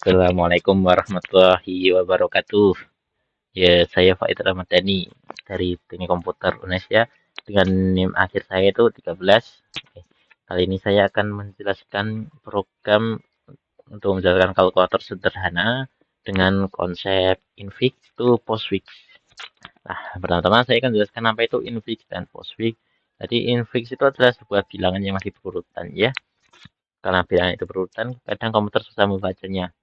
Assalamualaikum warahmatullahi wabarakatuh. Ya, saya Faid Ramadhani dari Teknik Komputer UNES ya. Dengan NIM akhir saya itu 13. Oke. Kali ini saya akan menjelaskan program untuk menjalankan kalkulator sederhana dengan konsep infix to postfix. Nah, pertama-tama saya akan jelaskan apa itu infix dan postfix. Jadi infix itu adalah sebuah bilangan yang masih berurutan ya. Karena bilangan itu berurutan, kadang komputer susah membacanya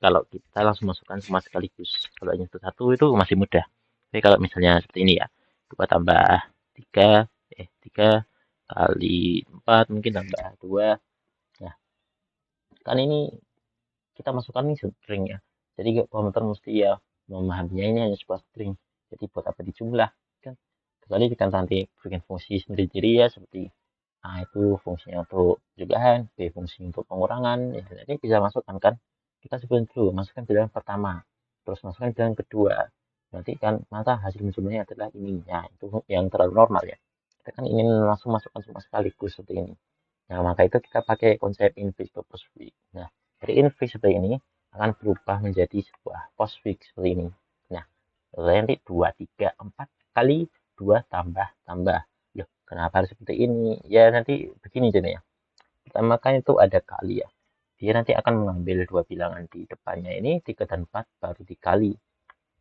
kalau kita langsung masukkan semua sekaligus. Kalau hanya satu itu masih mudah. Tapi kalau misalnya seperti ini ya, 2 tambah 3, 3 kali 4 mungkin tambah 2. Nah, kan ini kita masukkan ini string ya. Jadi komputer mesti ya memahaminya ini hanya sebuah string. Jadi buat apa dijumlah kan? Kecuali kita nanti bikin fungsi sendiri-sendiri ya seperti A itu fungsinya untuk pencegahan, B fungsi untuk pengurangan, ya, nanti bisa masukkan kan. Kita sebutkan dulu, masukkan bilangan pertama, terus masukkan bilangan kedua. Nanti kan maka hasil jumlahnya adalah ini. Ya, itu yang terlalu normal ya. Kita kan ingin langsung masukkan semua sekaligus seperti ini. Nah, maka itu kita pakai konsep infix to postfix. Nah, dari infix seperti ini akan berubah menjadi sebuah postfix seperti ini. Nah, nanti 2, 3, 4 kali 2 tambah tambah. Loh, kenapa harus seperti ini? Ya nanti begini jadinya. Pertama kan itu ada kali ya. Dia nanti akan mengambil dua bilangan di depannya ini 3 dan 4 baru dikali.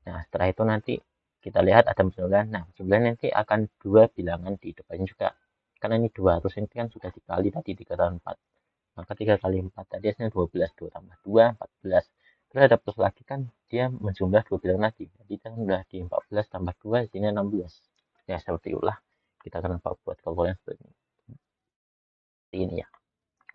Nah, setelah itu nanti kita lihat ada jumlah. Nah, jumlah nanti akan dua bilangan di depannya juga. Karena ini 2, terus ini kan sudah dikali tadi 3 dan 4. Maka 3 kali 4 tadi hasilnya 12. 2 tambah 2, 14. Terus ada plus lagi kan dia menjumlah dua bilangan lagi. Jadi kan sudah di 14 tambah 2 hasilnya 16. Ya, seperti itulah. Kita akan buat kalkulasi seperti ini ya.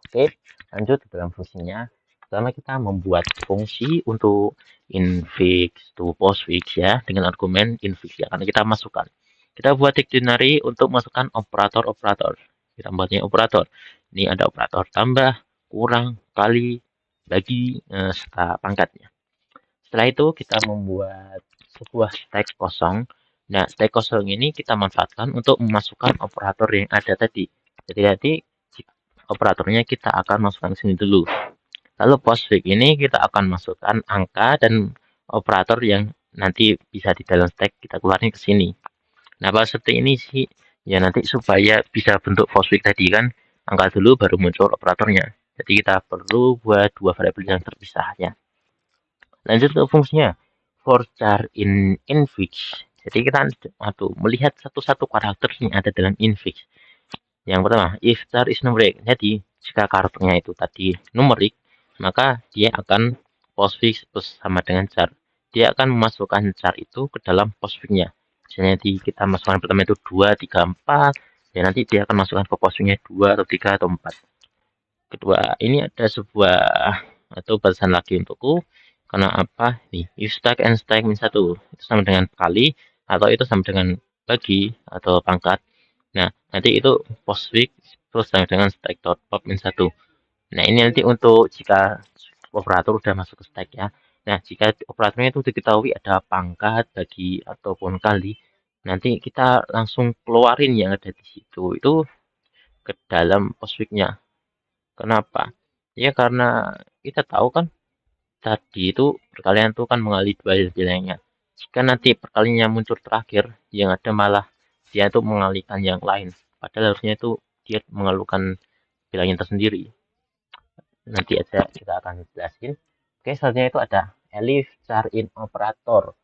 Oke, lanjut ke dalam fungsinya. Pertama kita membuat fungsi untuk infix to postfix ya dengan argumen infix ya karena kita masukkan. Kita buat dictionary untuk masukkan operator-operator. Kita buatnya operator. Ini ada operator tambah, kurang, kali, bagi, serta pangkatnya. Setelah itu kita membuat sebuah stack kosong. Nah, stack kosong ini kita manfaatkan untuk memasukkan operator yang ada tadi. Jadi nanti operatornya kita akan masukkan ke sini dulu. Lalu postfix ini kita akan masukkan angka dan operator yang nanti bisa di dalam stack kita keluarin ke sini. Nah, pas seperti ini sih ya nanti supaya bisa bentuk postfix tadi kan angka dulu baru muncul operatornya. Jadi kita perlu buat dua variabel yang terpisah ya. Lanjut ke fungsinya for char in infix. Jadi kita melihat satu-satu karakter yang ada dalam infix. Yang pertama, if char is numeric. Jadi jika karakternya itu tadi numerik, maka dia akan postfix plus sama dengan char. Dia akan memasukkan char itu ke dalam postfixnya. Misalnya kita masukkan pertama itu 2, 3, 4. Ya nanti dia akan masukkan ke postfixnya 2 atau 3 atau 4. Kedua, ini ada sebuah atau batasan lagi untukku. Karena apa? Nih, if stack and stack min 1 itu sama dengan kali atau itu sama dengan bagi atau pangkat. Nah, nanti itu postfix terus sama dengan stack dot pop min 1. Nah, ini nanti untuk jika operator udah masuk ke stack ya. Nah, jika operatornya itu diketahui ada pangkat, bagi ataupun kali, nanti kita langsung keluarin yang ada di situ itu ke dalam postfixnya. Kenapa? Ya karena kita tahu kan tadi itu perkalian itu kan mengalih dua nilainya. Jika nanti perkaliannya muncul terakhir, yang ada malah dia itu mengalihkan yang lain. Padahal harusnya itu dia mengalihkan bilangnya tersendiri. Nanti aja kita akan jelasin. Oke, selanjutnya itu ada elif char in operator.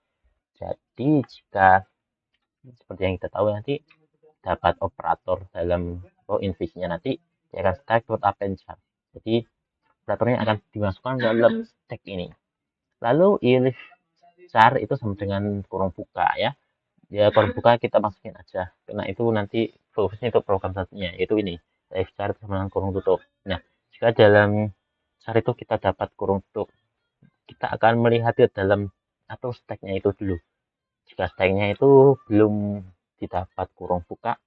Jadi jika seperti yang kita tahu nanti dapat operator dalam infixnya nanti dia akan stack dot append char. Jadi operatornya akan dimasukkan dalam stack ini. Lalu if char itu sama dengan kurung buka ya. Ya kurung buka kita masukin aja. Karena itu nanti fokusnya itu program satunya yaitu ini. If char sama dengan kurung tutup. Nah, jika dalam char itu kita dapat kurung tutup, kita akan melihat ke dalam atau stacknya itu dulu. Jika stacknya itu belum didapat kurung buka,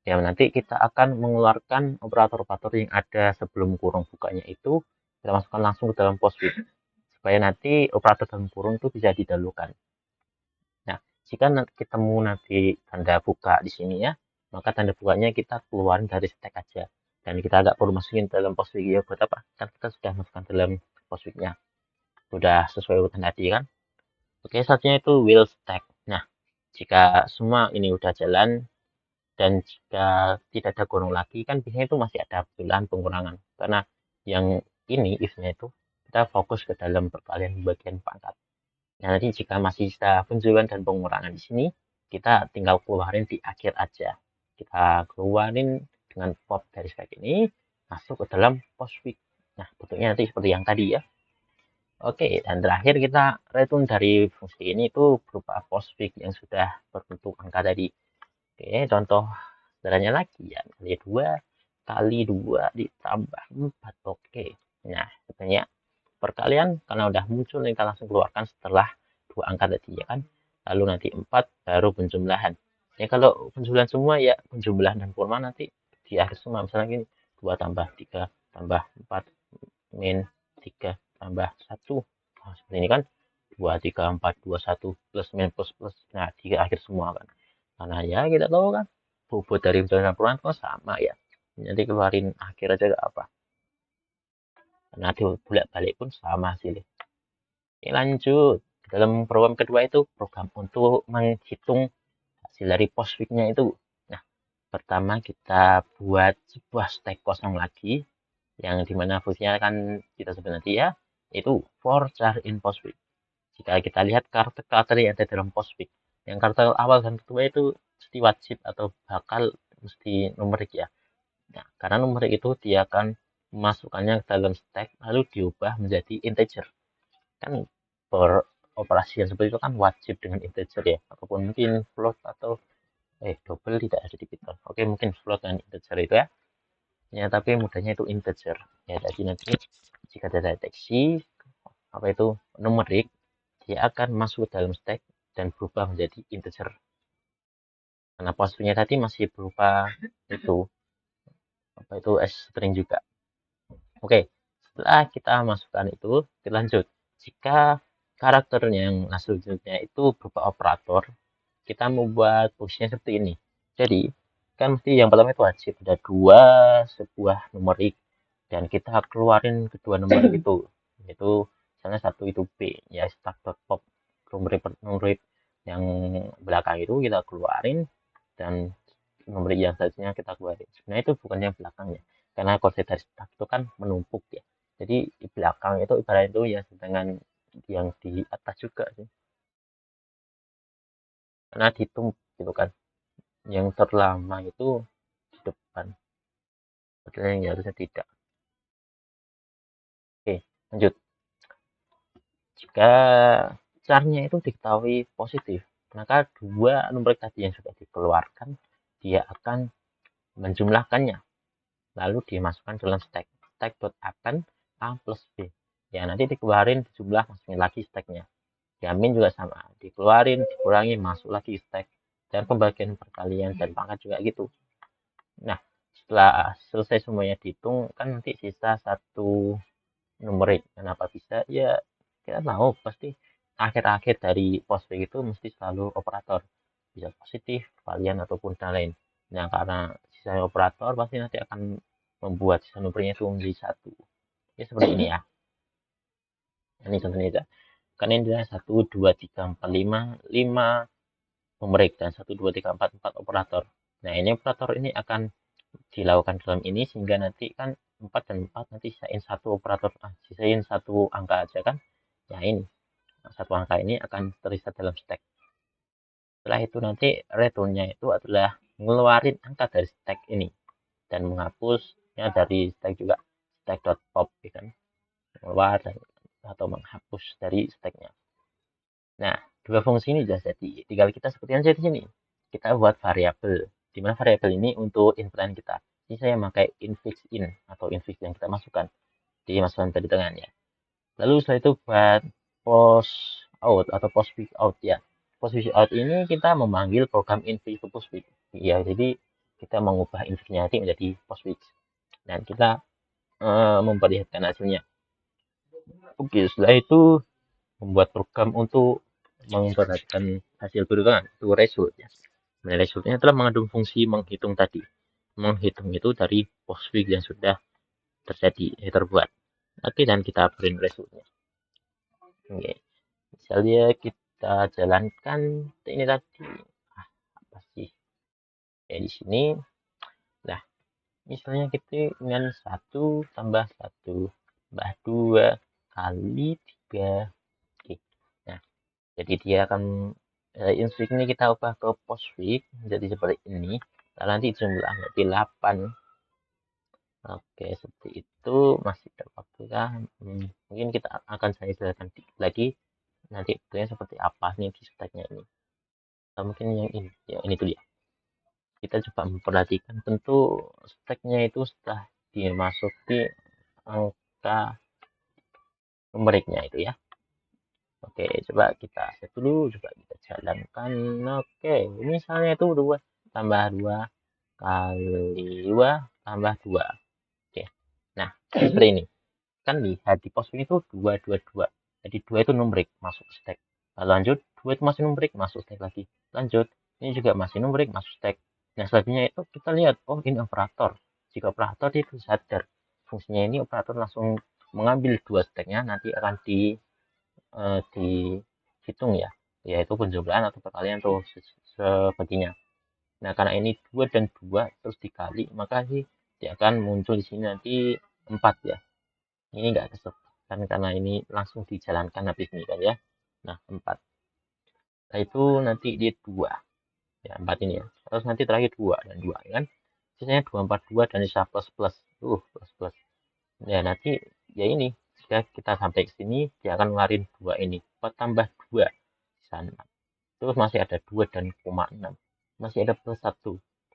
ya nanti kita akan mengeluarkan operator-operator yang ada sebelum kurung bukanya itu kita masukkan langsung ke dalam postfix supaya nanti operator dalam kurung itu bisa didahulukan. Nah, jika nanti ketemu nanti tanda buka di sini ya, maka tanda bukanya kita keluarin dari stack aja dan kita agak perlu masukin dalam postfix ya buat apa? Kan kita sudah masukkan dalam postfixnya. sudah sesuai urutan tadi kan. Oke, selanjutnya itu will stack. Nah, jika semua ini udah jalan dan jika tidak ada gunung lagi kan biasanya itu masih ada bilangan pengurangan. Karena yang ini if-nya itu kita fokus ke dalam perkalian bagian pangkat. Nah, nanti jika masih ada penjualan dan pengurangan di sini, kita tinggal keluarin di akhir aja. Kita keluarin dengan pop dari stack ini, masuk ke dalam postfix. Nah, bentuknya nanti seperti yang tadi ya. Oke, dan terakhir kita return dari fungsi ini itu berupa postfix yang sudah berbentuk angka tadi. Oke, contoh sederhananya lagi ya, kali 2 ditambah 4. Oke, nah sebenarnya perkalian karena udah muncul kita langsung keluarkan setelah dua angka tadi ya kan. Lalu nanti 4 baru penjumlahan. Ya kalau penjumlahan semua ya penjumlahan dan kurma nanti di akhir semua. Misalnya gini, 2 tambah 3 tambah 4 min 3 tambah 1. Nah, seperti ini kan 2, 3, 4, 2, 1 plus min plus plus. Nah, di akhir semua kan. Karena ya kita tahu kan bobot dari penjumlahan perubahan kan sama ya. Nanti keluarin akhir aja gak apa. Karena bolak balik pun sama hasilnya. Oke, lanjut. Dalam program kedua itu program untuk menghitung hasil dari postfix-nya itu. Nah, pertama kita buat sebuah stack kosong lagi yang dimana fungsinya kan kita sebut nanti ya, itu for char in postfix. Jika kita lihat karakter-karakter yang ada dalam postfix, yang karakter awal dan kedua itu mesti wajib atau bakal mesti numerik ya. Nah, karena numerik itu dia akan memasukkannya ke dalam stack lalu diubah menjadi integer. Kan operasi yang seperti itu kan wajib dengan integer ya, ataupun mungkin float atau double tidak ada di Python. Oke, mungkin float dan integer itu ya. Ya, tapi mudahnya itu integer. Ya, jadi nanti jika ada deteksi apa itu numerik, dia akan masuk ke dalam stack dan berubah menjadi integer. Karena postnya tadi masih berupa itu apa itu string juga. Oke, setelah kita masukkan itu, kita lanjut. Jika karakternya yang selanjutnya itu berupa operator, kita membuat fungsinya seperti ini. Jadi, kan mesti yang pertama itu wajib ada dua sebuah numerik dan kita keluarin kedua numerik itu. Itu misalnya satu itu B, ya stack.pop numerik yang belakang itu kita keluarin dan numerik yang selanjutnya kita keluarin. Sebenarnya itu bukan yang belakangnya, karena kode dari stack itu kan menumpuk ya. Jadi di belakang itu ibarat itu ya dengan yang di atas juga sih. Karena ditumpuk gitu kan. Yang terlama itu di depan. Padahal yang harusnya tidak. Oke, lanjut. Jika carnya itu diketahui positif, maka dua numerik tadi yang sudah dikeluarkan, dia akan menjumlahkannya. Lalu dimasukkan dalam stack. Stack.akan A plus B. Ya, nanti dikeluarin dijumlah, masukin lagi stacknya. Diamin juga sama. Dikeluarin, dikurangi, masuk lagi stack. Dan pembagian perkalian dan pangkat juga gitu. Nah, setelah selesai semuanya dihitung, kan nanti sisa satu numerik. Kenapa bisa? Ya, kita tahu pasti akhir-akhir dari postfix itu mesti selalu operator. Bisa positif, kalian ataupun lain. Nah, karena sisa operator pasti nanti akan membuat sisa numeriknya itu menjadi satu. Ya, seperti ini ya. Ini contohnya aja. Kan ini adalah 1, 2, 3, 4, 5, 5 numerik dan 1, 2, 3, 4, 4 operator. Nah, ini operator ini akan dilakukan dalam ini sehingga nanti kan 4 dan 4 nanti sisain satu operator, sisain satu angka aja kan. Ya ini, satu angka ini akan terisa dalam stack. Setelah itu nanti returnnya itu adalah ngeluarin angka dari stack ini dan menghapusnya dari stack juga, stack.pop ya kan. Keluar atau menghapus dari stacknya. Nah, dua fungsi ini sudah jadi. Tinggal kita seperti yang jadi di sini. Kita buat variabel. Di mana variabel ini untuk inputan kita. Ini saya pakai infix in atau infix yang kita masukkan. Di masukan tadi tengahnya. Lalu setelah itu buat post out atau post fix out ya. Post fix out ini kita memanggil program infix to post fix. Ya, jadi kita mengubah infixnya nanti menjadi post fix. Dan kita memperlihatkan hasilnya. Oke, setelah itu membuat program untuk memperhatikan hasil perubahan itu result ya. Nah, resultnya telah mengandung fungsi menghitung tadi. Menghitung itu dari postfix yang sudah terjadi, terbuat. Oke, dan kita print resultnya. Oke, misalnya kita jalankan ini tadi. Apa sih? Ya di sini. Nah, misalnya kita dengan satu tambah satu tambah 2 kali 3. Oke. Nah, jadi dia akan instrik ini kita ubah ke postfix jadi seperti ini. Nah, nanti jumlahnya di 8. Oke, seperti itu. Masih ada waktu kan? Mungkin kita akan saya jelaskan lagi nanti bentuknya seperti apa nih di stacknya ini. Atau mungkin yang ini dulu ya. Kita coba memperhatikan bentuk stacknya itu setelah dimasuki angka numeriknya itu ya. Oke, coba kita set dulu, coba kita jalankan. Oke, misalnya itu 2 tambah 2 kali 2 tambah 2. Oke, nah seperti ini. Kan lihat di pos itu 2, 2, 2. Jadi 2 itu numerik, masuk stack. Nah, lanjut, 2 itu masih numerik, masuk stack lagi. Lanjut, ini juga masih numerik, masuk stack. Nah, selanjutnya itu kita lihat, oh ini operator. Jika operator itu sadar, fungsinya ini operator langsung mengambil dua stacknya, nanti akan dihitung ya, yaitu penjumlahan atau perkalian atau sebagainya. Nah, karena ini 2 dan 2 terus dikali, maka sih dia akan muncul di sini nanti 4 ya. Ini enggak kesempatan karena ini langsung dijalankan habis ini kan ya. Nah, 4. Nah, itu nanti di 2. Ya, 4 ini ya. Terus nanti terakhir 2 dan 2 ya kan. Sisanya 2, 4, 2 dan sisa plus plus. Plus plus. Ya, nanti ya ini. Jika kita sampai ke sini, dia akan ngeluarin 2 ini. 4 tambah 2 sisa 6. Terus masih ada 2 dan koma 6. Masih ada plus 1.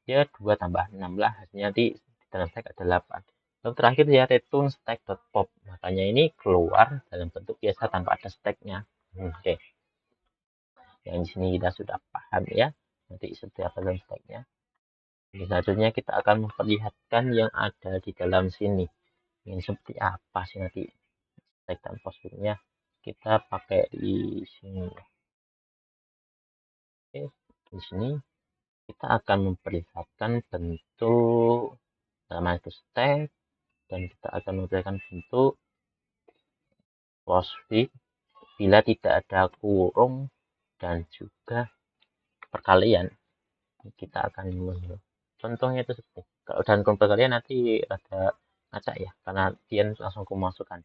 Ya 2 tambah 6 lah. Hasilnya nanti di dalam stack ada 8. Lalu terakhir ya return stack.pop. Makanya ini keluar dalam bentuk biasa tanpa ada stacknya. Oke. Yang di sini kita sudah paham ya. Nanti setiap dalam stacknya. Selanjutnya kita akan memperlihatkan yang ada di dalam sini. Ini seperti apa sih nanti stack dan postnya. Kita pakai di sini. Oke. Di sini kita akan memperlihatkan bentuk nama itu stack dan kita akan memperlihatkan bentuk postfix bila tidak ada kurung dan juga perkalian. Kita akan contohnya itu seperti kalau dan kurung perkalian nanti ada ngacak ya karena dia langsung kumasukkan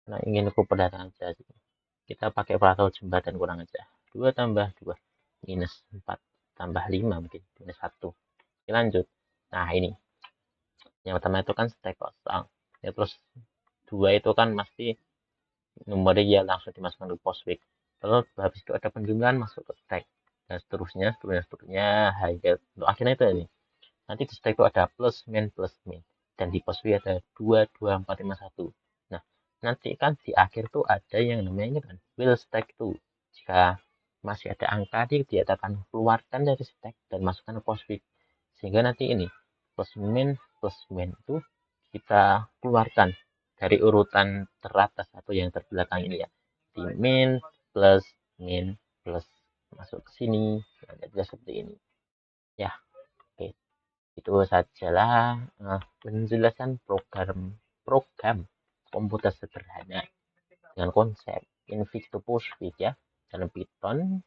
nah ingin aku perlihatkan aja kita pakai operator jumlah dan kurang aja 2 tambah 2 minus 4 tambah 5 mungkin minus 1. Lanjut. Nah ini yang pertama itu kan stack kosong ya terus 2 itu kan pasti nomornya ya langsung dimasukkan ke postfix terus habis itu ada penjumlahan masuk ke stack dan seterusnya hingga untuk akhirnya itu ini nanti di stack itu ada plus min dan di postfix ada 2 2 4 5 1. Nah nanti kan di akhir tuh ada yang namanya ini kan will stack tuh jika masih ada angka dia akan keluarkan dari stack dan masukkan ke postfix sehingga nanti ini plus min itu kita keluarkan dari urutan teratas atau yang terbelakang ini ya di min plus masuk ke sini nah, seperti ini ya oke itu sajalah penjelasan program komputer sederhana dengan konsep invix to postfix ya dalam Python.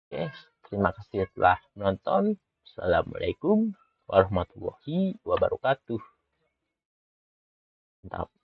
Oke terima kasih telah menonton. Assalamualaikum warahmatullahi wabarakatuh. Mantap.